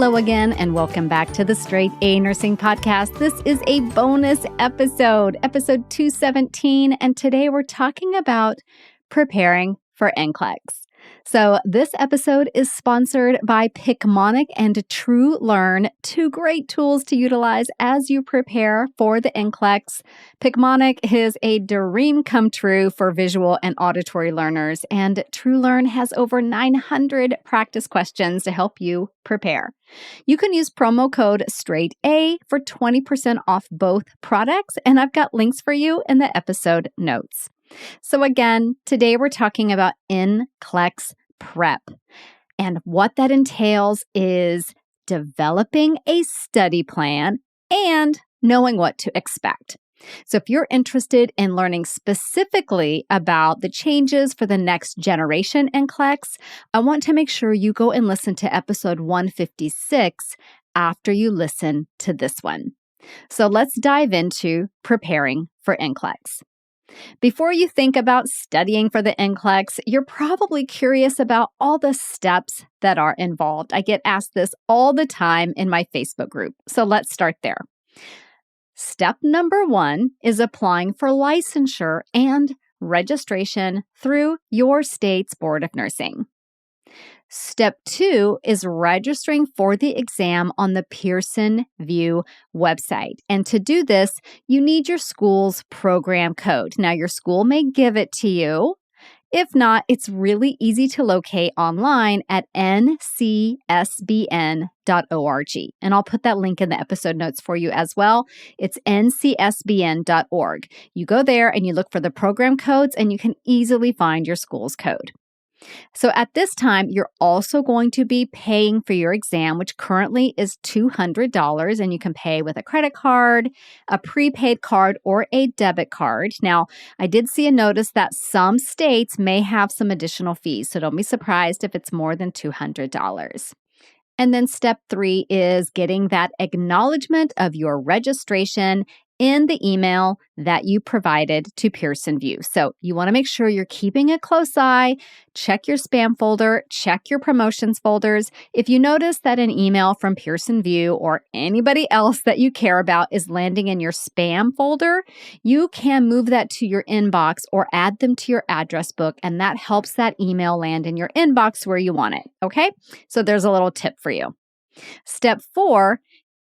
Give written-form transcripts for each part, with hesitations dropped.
Hello again, and welcome back to the Straight A Nursing Podcast. This is a bonus episode 217, and today we're talking about preparing for NCLEX. So this episode is sponsored by Picmonic and TrueLearn, two great tools to utilize as you prepare for the NCLEX. Picmonic is a dream come true for visual and auditory learners, and TrueLearn has over 900 practice questions to help you prepare. You can use promo code STRAIGHTA for 20% off both products, and I've got links for you in the episode notes. So again, today we're talking about NCLEX prep. And what that entails is developing a study plan and knowing what to expect. So if you're interested in learning specifically about the changes for the next generation NCLEX, I want to make sure you go and listen to episode 156 after you listen to this one. So let's dive into preparing for NCLEX. Before you think about studying for the NCLEX, you're probably curious about all the steps that are involved. I get asked this all the time in my Facebook group, so let's start there. Step number 1 is applying for licensure and registration through your state's Board of Nursing. Step 2 is registering for the exam on the Pearson VUE website. And to do this, you need your school's program code. Now, your school may give it to you. If not, it's really easy to locate online at ncsbn.org. And I'll put that link in the episode notes for you as well. It's ncsbn.org. You go there and you look for the program codes, and you can easily find your school's code. So at this time, you're also going to be paying for your exam, which currently is $200, and you can pay with a credit card, a prepaid card, or a debit card. Now, I did see a notice that some states may have some additional fees, so don't be surprised if it's more than $200. And then step 3 is getting that acknowledgement of your registration in the email that you provided to Pearson VUE. So you want to make sure you're keeping a close eye, check your spam folder, check your promotions folders. If you notice that an email from Pearson VUE or anybody else that you care about is landing in your spam folder, you can move that to your inbox or add them to your address book, and that helps that email land in your inbox where you want it, okay? So there's a little tip for you. Step 4,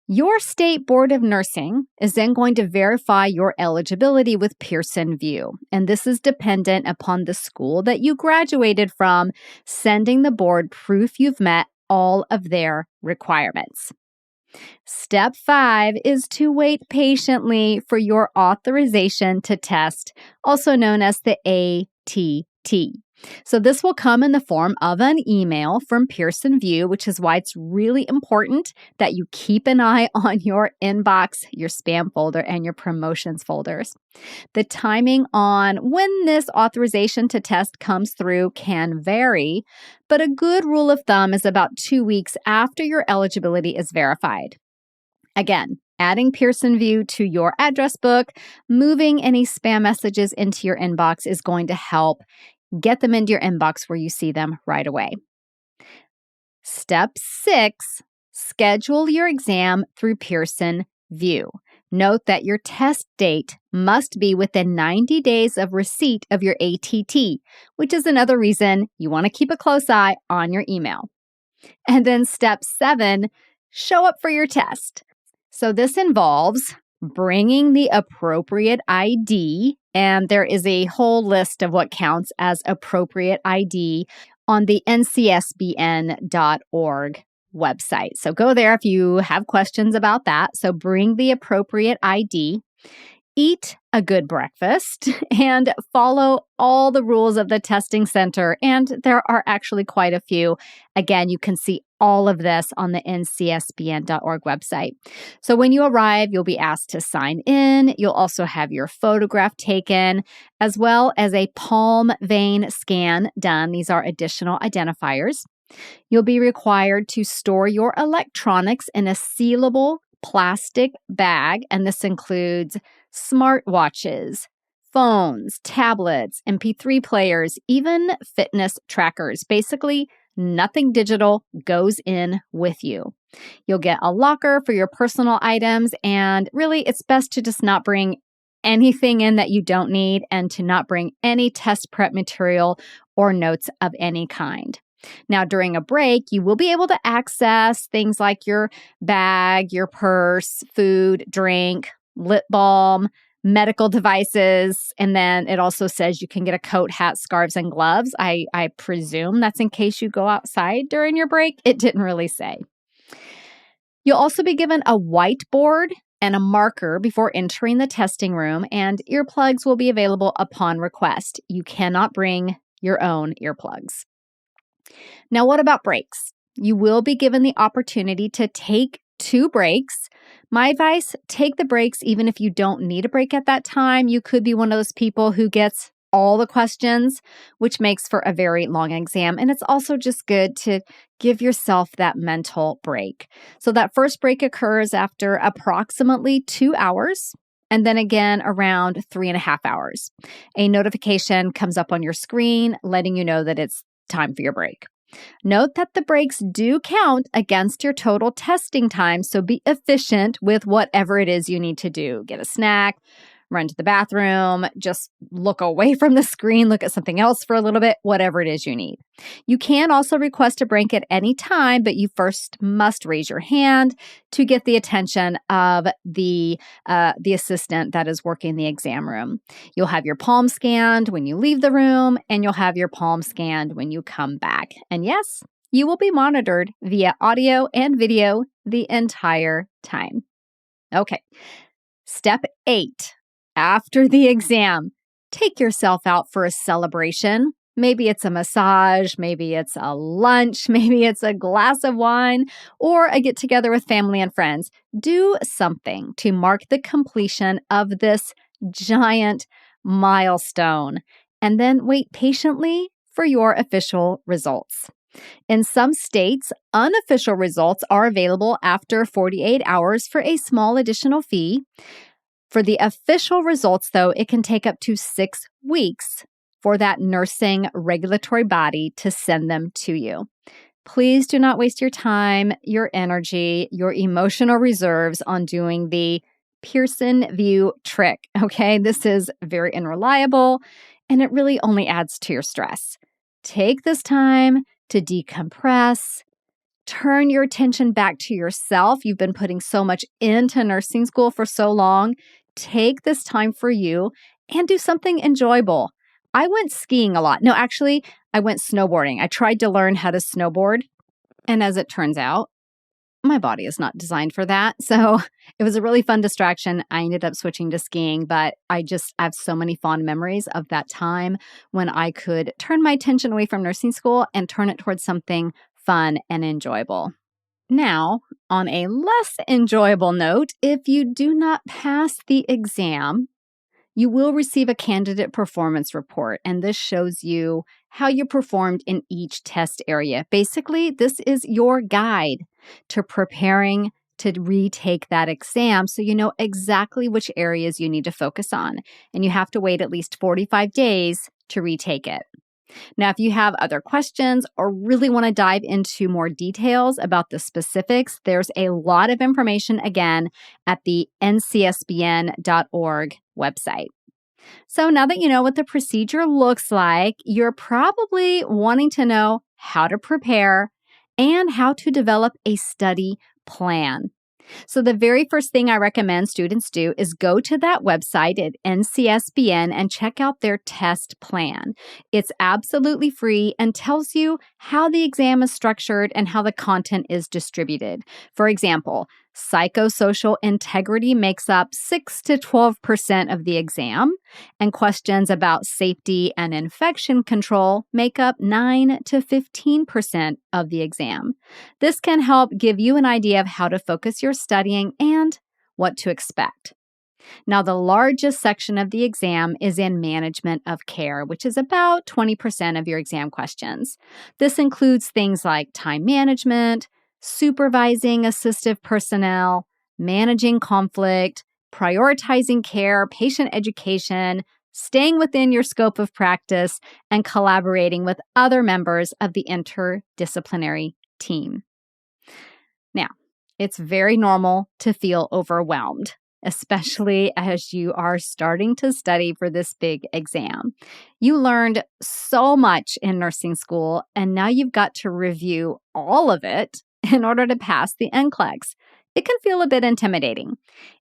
your state Board of Nursing is then going to verify your eligibility with Pearson VUE, and this is dependent upon the school that you graduated from sending the board proof you've met all of their requirements. Step 5 is to wait patiently for your authorization to test, also known as the ATT. So this will come in the form of an email from Pearson VUE, which is why it's really important that you keep an eye on your inbox, your spam folder, and your promotions folders. The timing on when this authorization to test comes through can vary, but a good rule of thumb is about 2 weeks after your eligibility is verified. Again, adding Pearson VUE to your address book, moving any spam messages into your inbox is going to help get them into your inbox where you see them right away. Step 6, schedule your exam through Pearson VUE. Note that your test date must be within 90 days of receipt of your ATT, which is another reason you want to keep a close eye on your email. And then step 7, show up for your test. So this involves bringing the appropriate ID, and there is a whole list of what counts as appropriate ID on the ncsbn.org website. So go there if you have questions about that. So bring the appropriate ID, eat a good breakfast, and follow all the rules of the testing center. And there are actually quite a few. Again, you can see all of this on the ncsbn.org website. So when you arrive, you'll be asked to sign in. You'll also have your photograph taken, as well as a palm vein scan done. These are additional identifiers. You'll be required to store your electronics in a sealable plastic bag, and this includes smartwatches, phones, tablets, MP3 players, even fitness trackers. Basically, nothing digital goes in with you. You'll get a locker for your personal items, and really, it's best to just not bring anything in that you don't need and to not bring any test prep material or notes of any kind. Now, during a break, you will be able to access things like your bag, your purse, food, drink, lip balm, medical devices. And then it also says you can get a coat, hat, scarves, and gloves. I presume that's in case you go outside during your break. It didn't really say. You'll also be given a whiteboard and a marker before entering the testing room, and earplugs will be available upon request. You cannot bring your own earplugs. Now, what about breaks? You will be given the opportunity to take 2 breaks. My advice, take the breaks even if you don't need a break at that time. You could be one of those people who gets all the questions, which makes for a very long exam. And it's also just good to give yourself that mental break. So that first break occurs after approximately 2 hours. And then again around 3.5 hours. A notification comes up on your screen letting you know that it's time for your break. Note that the breaks do count against your total testing time, so be efficient with whatever it is you need to do. Get a snack, run to the bathroom, just look away from the screen, look at something else for a little bit, whatever it is you need. You can also request a break at any time, but you first must raise your hand to get the attention of the assistant that is working the exam room. You'll have your palm scanned when you leave the room, and you'll have your palm scanned when you come back. And yes, you will be monitored via audio and video the entire time. Okay, step 8. After the exam, take yourself out for a celebration. Maybe it's a massage, maybe it's a lunch, maybe it's a glass of wine, or a get together with family and friends. Do something to mark the completion of this giant milestone, and then wait patiently for your official results. In some states, unofficial results are available after 48 hours for a small additional fee. For the official results, though, it can take up to 6 weeks for that nursing regulatory body to send them to you. Please do not waste your time, your energy, your emotional reserves on doing the Pearson VUE trick, okay? This is very unreliable, and it really only adds to your stress. Take this time to decompress. Turn your attention back to yourself. You've been putting so much into nursing school for so long. Take this time for you and do something enjoyable. I went skiing a lot. No, actually, I went snowboarding. I tried to learn how to snowboard. And as it turns out, my body is not designed for that. So it was a really fun distraction. I ended up switching to skiing, but I have so many fond memories of that time when I could turn my attention away from nursing school and turn it towards something fun and enjoyable. Now, on a less enjoyable note, if you do not pass the exam, you will receive a candidate performance report, and this shows you how you performed in each test area. Basically, this is your guide to preparing to retake that exam so you know exactly which areas you need to focus on, and you have to wait at least 45 days to retake it. Now, if you have other questions or really want to dive into more details about the specifics, there's a lot of information again at the ncsbn.org website. So now that you know what the procedure looks like, you're probably wanting to know how to prepare and how to develop a study plan. So the very first thing I recommend students do is go to that website at NCSBN and check out their test plan. It's absolutely free and tells you how the exam is structured and how the content is distributed. For example, psychosocial integrity makes up 6 to 12% of the exam, and questions about safety and infection control make up 9 to 15% of the exam. This can help give you an idea of how to focus your studying and what to expect. Now, the largest section of the exam is in management of care, which is about 20% of your exam questions. This includes things like time management, supervising assistive personnel, managing conflict, prioritizing care, patient education, staying within your scope of practice, and collaborating with other members of the interdisciplinary team. Now, It's very normal to feel overwhelmed, especially as you are starting to study for this big exam. You learned so much in nursing school, and now you've got to review all of it in order to pass the NCLEX. It can feel a bit intimidating.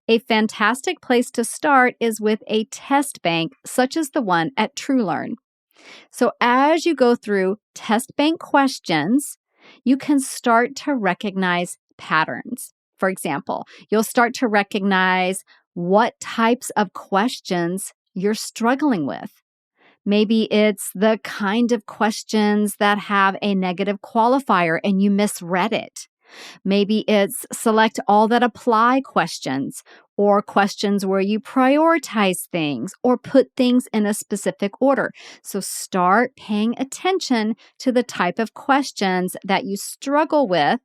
A fantastic place to start is with a test bank such as the one at TrueLearn. So as you go through test bank questions, you can start to recognize patterns. For example, you'll start to recognize what types of questions you're struggling with. Maybe it's the kind of questions that have a negative qualifier and you misread it. Maybe it's select all that apply questions, or questions where you prioritize things or put things in a specific order. So start paying attention to the type of questions that you struggle with,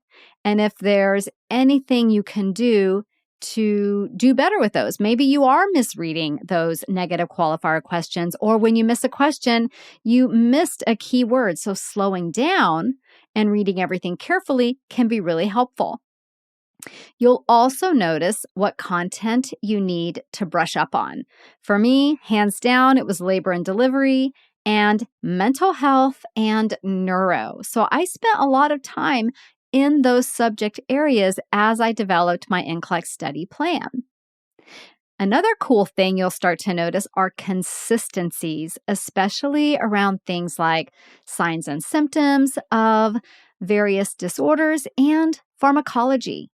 and if there's anything you can do to do better with those. Maybe you are misreading those negative qualifier questions, or when you miss a question, you missed a key word. So slowing down and reading everything carefully can be really helpful. You'll also notice what content you need to brush up on. For me, hands down, it was labor and delivery and mental health and neuro. So I spent a lot of time in those subject areas as I developed my NCLEX study plan. Another cool thing you'll start to notice are consistencies, especially around things like signs and symptoms of various disorders and pharmacology.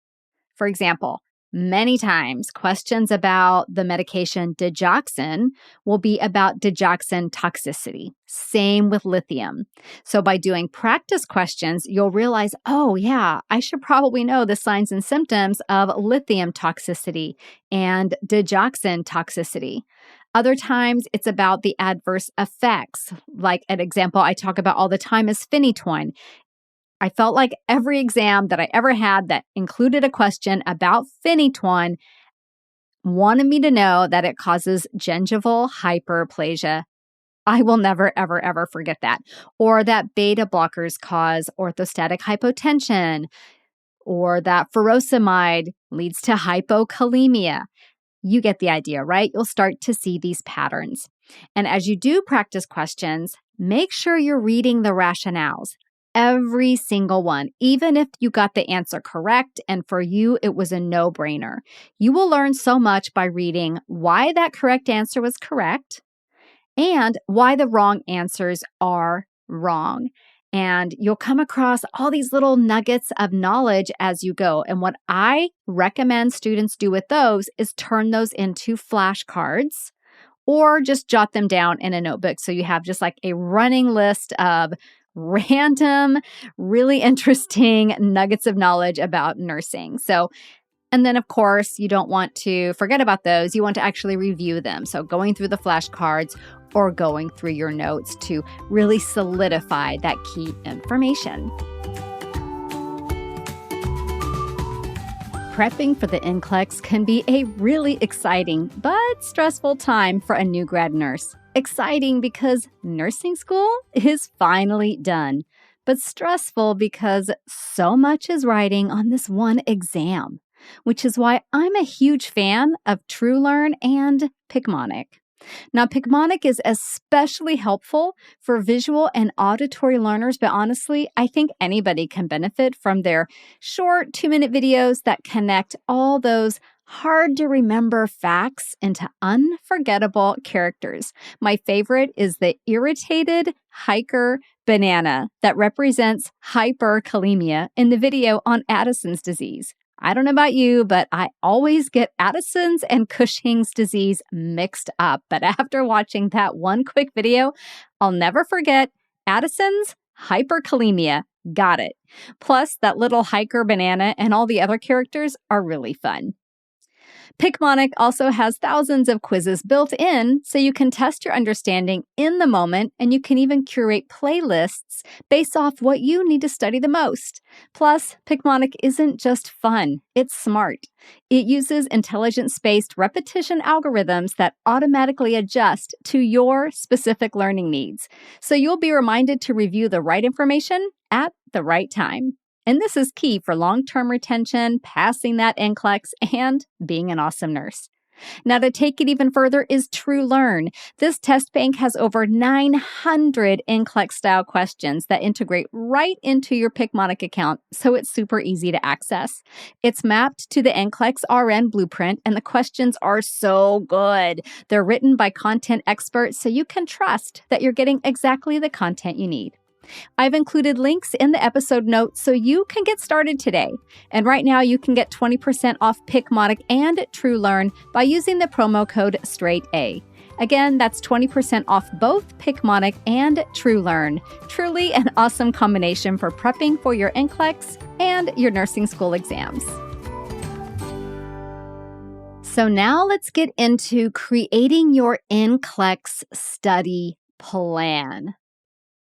For example, many times questions about the medication digoxin will be about digoxin toxicity. Same with lithium. So by doing practice questions, you'll realize, oh yeah, I should probably know the signs and symptoms of lithium toxicity and digoxin toxicity. Other times it's about the adverse effects. Like an example I talk about all the time is phenytoin. I felt like every exam that I ever had that included a question about phenytoin wanted me to know that it causes gingival hyperplasia. I will never, ever, ever forget that. Or that beta blockers cause orthostatic hypotension, or that furosemide leads to hypokalemia. You get the idea, right? You'll start to see these patterns. And as you do practice questions, make sure you're reading the rationales. Every single one, even if you got the answer correct and for you it was a no-brainer. You will learn so much by reading why that correct answer was correct and why the wrong answers are wrong. And you'll come across all these little nuggets of knowledge as you go. And what I recommend students do with those is turn those into flashcards or just jot them down in a notebook. So you have just like a running list of random, really interesting nuggets of knowledge about nursing. And then of course, you don't want to forget about those. You want to actually review them. So going through the flashcards or going through your notes to really solidify that key information. Prepping for the NCLEX can be a really exciting but stressful time for a new grad nurse. Exciting because nursing school is finally done, but stressful because so much is riding on this one exam, which is why I'm a huge fan of TrueLearn and Picmonic. Now, Picmonic is especially helpful for visual and auditory learners, but honestly, I think anybody can benefit from their short 2-minute videos that connect all those hard to remember facts into unforgettable characters. My favorite is the irritated hiker banana that represents hyperkalemia in the video on Addison's disease. I don't know about you, but I always get Addison's and Cushing's disease mixed up. But after watching that one quick video, I'll never forget Addison's hyperkalemia. Got it. Plus, that little hiker banana and all the other characters are really fun. Picmonic also has thousands of quizzes built in, so you can test your understanding in the moment, and you can even curate playlists based off what you need to study the most. Plus, Picmonic isn't just fun, it's smart. It uses intelligence-based repetition algorithms that automatically adjust to your specific learning needs, so you'll be reminded to review the right information at the right time. And this is key for long-term retention, passing that NCLEX, and being an awesome nurse. Now, to take it even further is TrueLearn. This test bank has over 900 NCLEX-style questions that integrate right into your Picmonic account, so it's super easy to access. It's mapped to the NCLEX RN blueprint, and the questions are so good. They're written by content experts, so you can trust that you're getting exactly the content you need. I've included links in the episode notes so you can get started today. And right now you can get 20% off Picmonic and TrueLearn by using the promo code STRAIGHTA. Again, that's 20% off both Picmonic and TrueLearn. Truly an awesome combination for prepping for your NCLEX and your nursing school exams. So now let's get into creating your NCLEX study plan.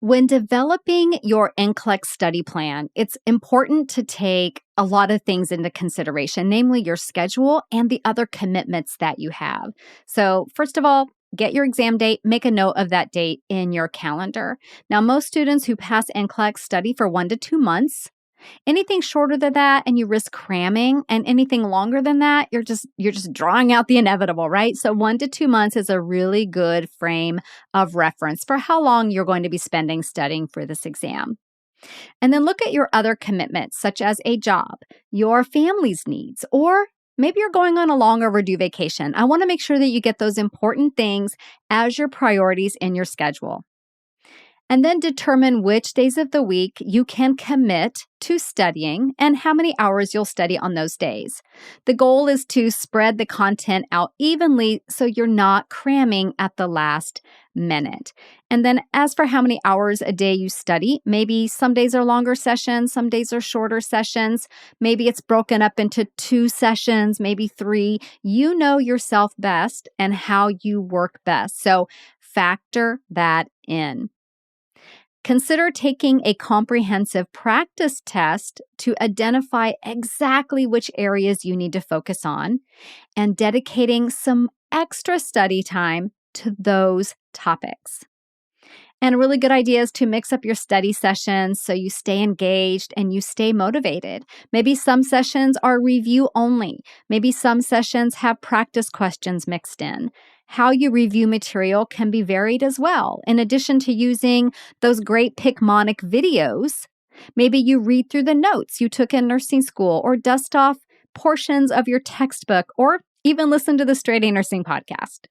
When developing your NCLEX study plan, it's important to take a lot of things into consideration, namely your schedule and the other commitments that you have. So first of all, get your exam date, make a note of that date in your calendar. Now, most students who pass NCLEX study for 1 to 2 months. Anything shorter than that and you risk cramming, and anything longer than that, you're just drawing out the inevitable, right? So 1 to 2 months is a really good frame of reference for how long you're going to be spending studying for this exam. And then look at your other commitments, such as a job, your family's needs, or maybe you're going on a long overdue vacation. I want to make sure that you get those important things as your priorities in your schedule. And then determine which days of the week you can commit to studying and how many hours you'll study on those days. The goal is to spread the content out evenly so you're not cramming at the last minute. And then as for how many hours a day you study, maybe some days are longer sessions, some days are shorter sessions. Maybe it's broken up into 2 sessions, maybe 3. You know yourself best and how you work best. So factor that in. Consider taking a comprehensive practice test to identify exactly which areas you need to focus on and dedicating some extra study time to those topics. And a really good idea is to mix up your study sessions so you stay engaged and you stay motivated. Maybe some sessions are review only. Maybe some sessions have practice questions mixed in. How you review material can be varied as well. In addition to using those great Picmonic videos, maybe you read through the notes you took in nursing school or dust off portions of your textbook or even listen to the Straight A Nursing podcast.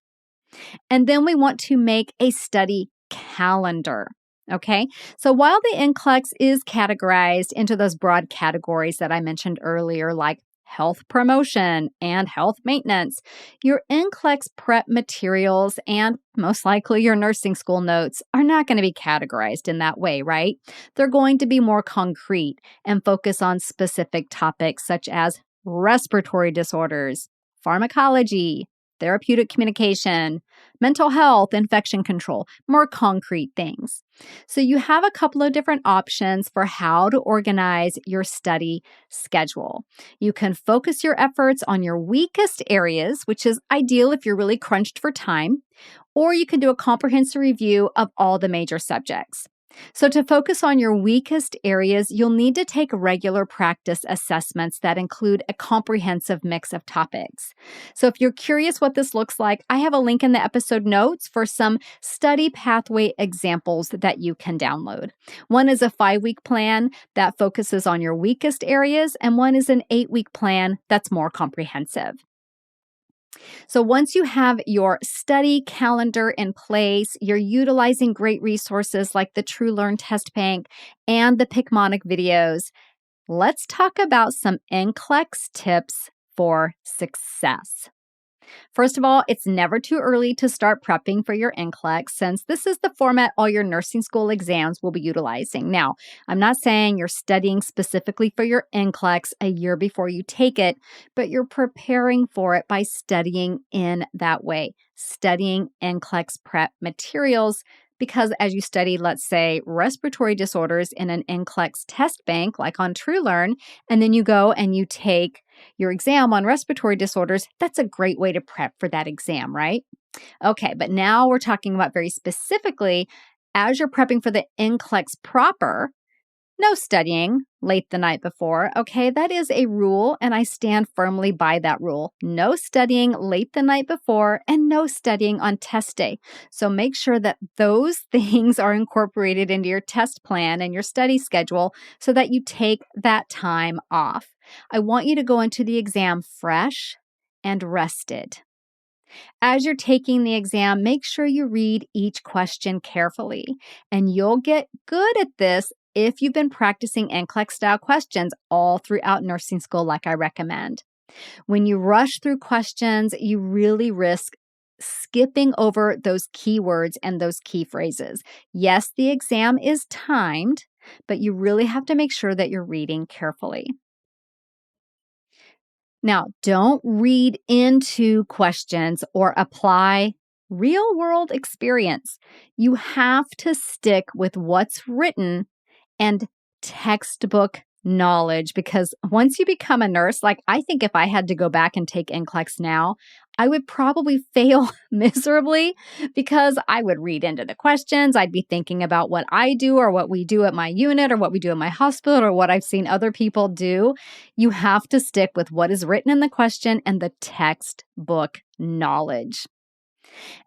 And then we want to make a study calendar. Okay, so while the NCLEX is categorized into those broad categories that I mentioned earlier, like health promotion and health maintenance, your NCLEX prep materials and most likely your nursing school notes are not going to be categorized in that way, right? They're going to be more concrete and focus on specific topics such as respiratory disorders, pharmacology, therapeutic communication, mental health, infection control, more concrete things. So you have a couple of different options for how to organize your study schedule. You can focus your efforts on your weakest areas, which is ideal if you're really crunched for time, or you can do a comprehensive review of all the major subjects. So to focus on your weakest areas, you'll need to take regular practice assessments that include a comprehensive mix of topics. So if you're curious what this looks like, I have a link in the episode notes for some study pathway examples that you can download. One is a 5-week plan that focuses on your weakest areas, and one is an 8-week plan that's more comprehensive. So once you have your study calendar in place, you're utilizing great resources like the TrueLearn Test Bank and the Picmonic videos, let's talk about some NCLEX tips for success. First of all, it's never too early to start prepping for your NCLEX since this is the format all your nursing school exams will be utilizing. Now, I'm not saying you're studying specifically for your NCLEX a year before you take it, but you're preparing for it by studying in that way, studying NCLEX prep materials. Because as you study, let's say, respiratory disorders in an NCLEX test bank, like on TrueLearn, and then you go and you take your exam on respiratory disorders, that's a great way to prep for that exam, right? Okay, but now we're talking about very specifically, as you're prepping for the NCLEX proper, No studying late the night before. Okay, that is a rule, and I stand firmly by that rule. No studying late the night before and no studying on test day. So make sure that those things are incorporated into your test plan and your study schedule so that you take that time off. I want you to go into the exam fresh and rested. As you're taking the exam, make sure you read each question carefully, and you'll get good at this if you've been practicing NCLEX style questions all throughout nursing school, like I recommend. When you rush through questions, you really risk skipping over those keywords and those key phrases. Yes, the exam is timed, but you really have to make sure that you're reading carefully. Now, don't read into questions or apply real world experience. You have to stick with what's written and textbook knowledge, because once you become a nurse, like I think if I had to go back and take NCLEX now, I would probably fail miserably because I would read into the questions. I'd be thinking about what I do or what we do at my unit or what we do at my hospital or what I've seen other people do. You have to stick with what is written in the question and the textbook knowledge.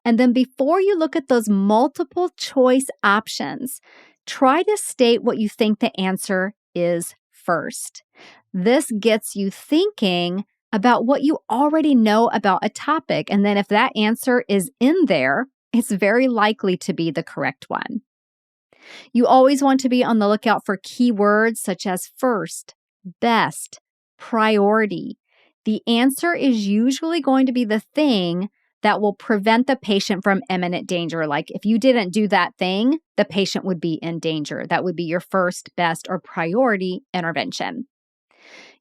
And then before you look at those multiple choice options, try to state what you think the answer is first. This gets you thinking about what you already know about a topic. And then if that answer is in there, it's very likely to be the correct one. You always want to be on the lookout for keywords such as first, best, priority. The answer is usually going to be the thing that will prevent the patient from imminent danger. Like if you didn't do that thing, the patient would be in danger. That would be your first, best, or priority intervention.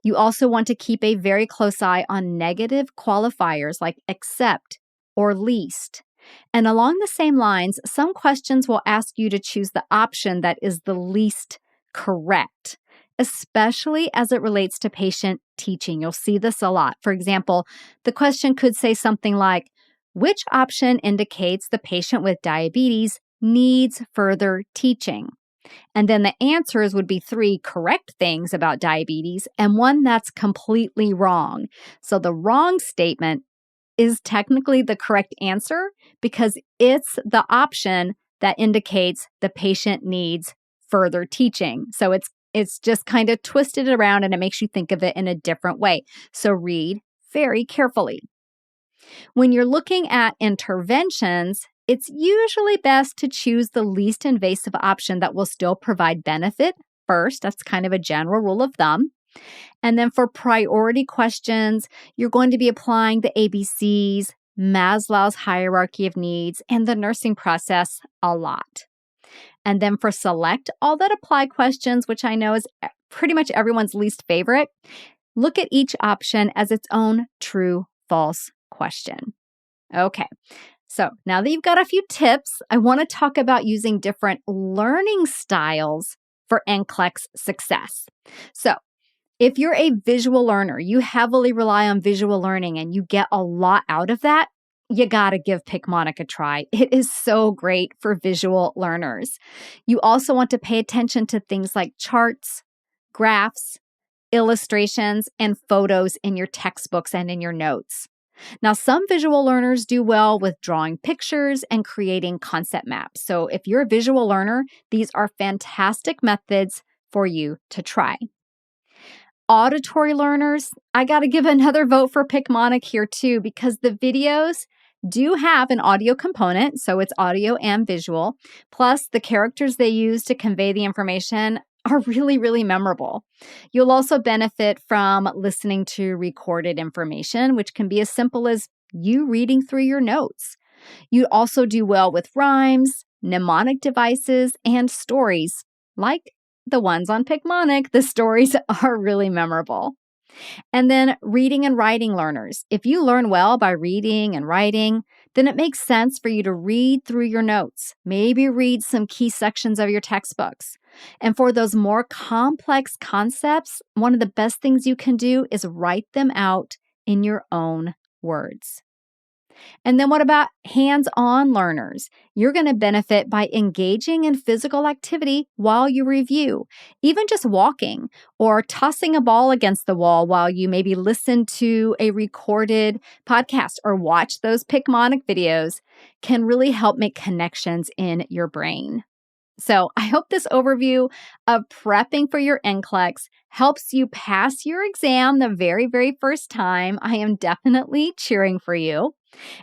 You also want to keep a very close eye on negative qualifiers like except or least. And along the same lines, some questions will ask you to choose the option that is the least correct, especially as it relates to patient teaching. You'll see this a lot. For example, the question could say something like, which option indicates the patient with diabetes needs further teaching? And then the answers would be 3 correct things about diabetes and 1 that's completely wrong. So the wrong statement is technically the correct answer because it's the option that indicates the patient needs further teaching. So it's just kind of twisted around and it makes you think of it in a different way. So read very carefully. When you're looking at interventions, it's usually best to choose the least invasive option that will still provide benefit first. That's kind of a general rule of thumb. And then for priority questions, you're going to be applying the ABCs, Maslow's hierarchy of needs, and the nursing process a lot. And then for select all that apply questions, which I know is pretty much everyone's least favorite, look at each option as its own true, false question. Okay. So now that you've got a few tips, I want to talk about using different learning styles for NCLEX success. So if you're a visual learner, you heavily rely on visual learning and you get a lot out of that, you got to give Picmonic a try. It is so great for visual learners. You also want to pay attention to things like charts, graphs, illustrations, and photos in your textbooks and in your notes. Now, some visual learners do well with drawing pictures and creating concept maps. So if you're a visual learner, these are fantastic methods for you to try. Auditory learners, I got to give another vote for Picmonic here too, because the videos do have an audio component, so it's audio and visual. Plus, the characters they use to convey the information are really, really memorable. You'll also benefit from listening to recorded information, which can be as simple as you reading through your notes. You'd also do well with rhymes, mnemonic devices, and stories like the ones on Picmonic. The stories are really memorable. And then reading and writing learners. If you learn well by reading and writing, then it makes sense for you to read through your notes, maybe read some key sections of your textbooks. And for those more complex concepts, one of the best things you can do is write them out in your own words. And then what about hands-on learners? You're going to benefit by engaging in physical activity while you review, even just walking or tossing a ball against the wall while you maybe listen to a recorded podcast or watch those Picmonic videos can really help make connections in your brain. So I hope this overview of prepping for your NCLEX helps you pass your exam the very, very first time. I am definitely cheering for you.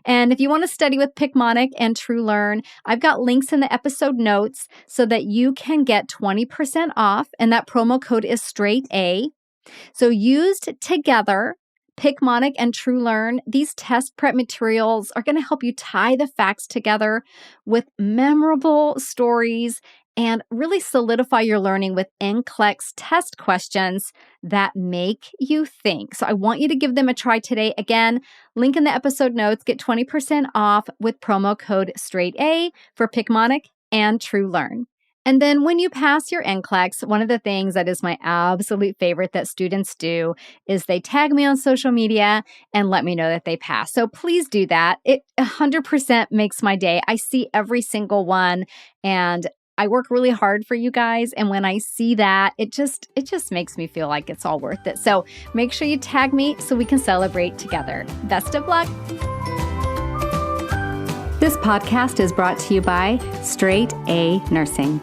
And if you want to study with Picmonic and TrueLearn, I've got links in the episode notes so that you can get 20% off, and that promo code is straight A. So used together, Picmonic and TrueLearn, these test prep materials are going to help you tie the facts together with memorable stories and really solidify your learning with NCLEX test questions that make you think. So I want you to give them a try today. Again, link in the episode notes. Get 20% off with promo code STRAIGHT-A for Picmonic and TrueLearn. And then when you pass your NCLEX, one of the things that is my absolute favorite that students do is they tag me on social media and let me know that they passed. So please do that. It 100% makes my day. I see every single one, and I work really hard for you guys. And when I see that, it just makes me feel like it's all worth it. So make sure you tag me so we can celebrate together. Best of luck. This podcast is brought to you by Straight A Nursing.